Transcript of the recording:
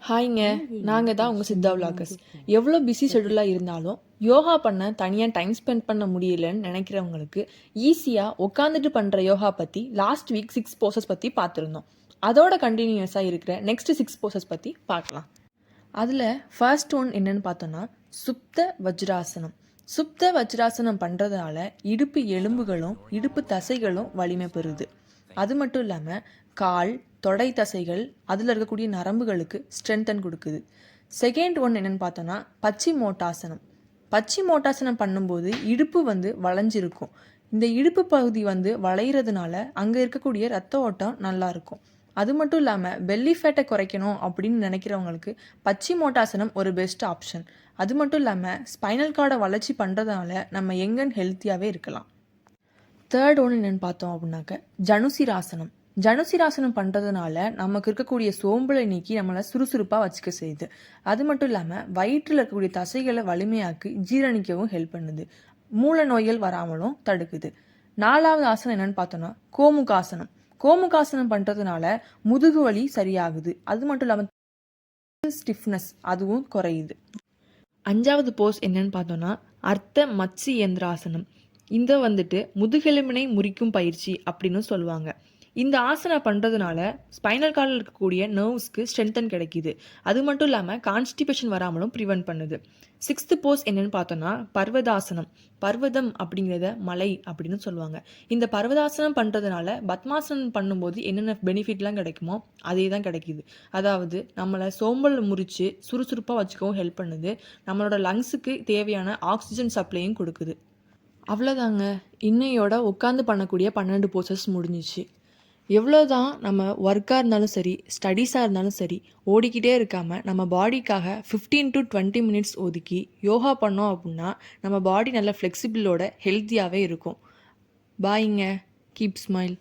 ஹாய்ங்க. நாங்கள் தான் உங்கள் சித்தா விலாகர்ஸ். எவ்வளோ பிஸி ஷெட்யூலாக இருந்தாலும் யோகா பண்ண தனியாக டைம் ஸ்பெண்ட் பண்ண முடியலன்னு நினைக்கிறவங்களுக்கு ஈஸியாக உட்காந்துட்டு பண்ணுற யோகா பற்றி லாஸ்ட் வீக் 6 போசஸ் பற்றி பார்த்துருந்தோம். அதோட கண்டினியூஸாக இருக்கிற நெக்ஸ்ட் 6 போசஸ் பற்றி பார்க்கலாம். அதில் ஃபர்ஸ்ட் ஒன் என்னன்னு பார்த்தோன்னா சுப்த வஜ்ராசனம். சுப்த வஜ்ராசனம் பண்ணுறதுனால இடுப்பு எலும்புகளும் இடுப்பு தசைகளும் வலிமை பெறுது. அது மட்டும் இல்லாமல் கால் தொடை தசைகள் அதில் இருக்கக்கூடிய நரம்புகளுக்கு ஸ்ட்ரென்தன் கொடுக்குது. செகண்ட் ஒன் என்னென்னு பார்த்தோன்னா பச்சி மோட்டாசனம். பச்சி மோட்டாசனம் பண்ணும்போது இடுப்பு வளைஞ்சிருக்கும். இந்த இடுப்பு பகுதி வளைகிறதுனால அங்கே இருக்கக்கூடிய ரத்த ஓட்டம் நல்லா இருக்கும். அது மட்டும் இல்லாமல் பெல்லி ஃபேட்டை குறைக்கணும் அப்படின்னு நினைக்கிறவங்களுக்கு பச்சி மோட்டாசனம் ஒரு பெஸ்ட் ஆப்ஷன். அது மட்டும் இல்லாமல் ஸ்பைனல் கார்டை வளர்ச்சி பண்ணுறதுனால நம்ம யங் அண்ட் ஹெல்த்தியாகவே இருக்கலாம். தேர்ட் ஒன்று என்னென்னு பார்த்தோம் அப்படின்னாக்க ஜனுசிராசனம். ஜனுசிராசனம் பண்ணுறதுனால நமக்கு இருக்கக்கூடிய சோம்பலை நீக்கி நம்மளை சுறுசுறுப்பாக வச்சுக்க செய்யுது. அது மட்டும் இல்லாமல் வயிற்றில் இருக்கக்கூடிய தசைகளை வலிமையாக்கி ஜீரணிக்கவும் ஹெல்ப் பண்ணுது. மூல நோய்கள் வராமலும் தடுக்குது. நாலாவது ஆசனம் என்னென்னு பார்த்தோன்னா கோமுகாசனம். கோமுகாசனம் பண்ணுறதுனால முதுகு வலி சரியாகுது. அது மட்டும் இல்லாமல் ஸ்டிஃப்னஸ் அதுவும் குறையுது. அஞ்சாவது போஸ் என்னன்னு பார்த்தோன்னா அர்த்த மத்சி யந்திராசனம். இந்த முதுகெலும்பினை முறிக்கும் பயிற்சி அப்படின்னு சொல்லுவாங்க. இந்த ஆசனம் பண்ணுறதுனால ஸ்பைனல் கார்டில் இருக்கக்கூடிய நர்வ்ஸ்க்கு ஸ்ட்ரென்தன் கிடைக்கிது. அது மட்டும் இல்லாமல் கான்ஸ்டிபேஷன் வராமலும் ப்ரிவென்ட் பண்ணுது. 6th போஸ் என்னென்னு பார்த்தோன்னா பர்வதாசனம். பர்வதம் அப்படிங்கிறத மலை அப்படின்னு சொல்லுவாங்க. இந்த பர்வதாசனம் பண்ணுறதுனால பத்மாசனம் பண்ணும்போது என்னென்ன பெனிஃபிட்லாம் கிடைக்குமோ அதே தான் கிடைக்கிது. அதாவது நம்மளை சோம்பல் முறித்து சுறுசுறுப்பாக வச்சுக்கவும் ஹெல்ப் பண்ணுது. நம்மளோட லங்ஸுக்கு தேவையான ஆக்சிஜன் சப்ளையும் கொடுக்குது. அவ்வளோதாங்க. இன்னையோட உட்காந்து பண்ணக்கூடிய 12 போசஸ் முடிஞ்சிச்சு. எவ்வளோ தான் நம்ம ஒர்க்காக இருந்தாலும் சரி, ஸ்டடீஸாக இருந்தாலும் சரி, ஓடிக்கிட்டே இருக்காமல் நம்ம பாடிக்காக 15 to 20 மினிட்ஸ் ஒதுக்கி யோகா பண்ணோம் அப்படின்னா நம்ம பாடி நல்ல ஃப்ளெக்சிபிளோட ஹெல்த்தியாகவே இருக்கும். பாய்ங்க. Keep smile.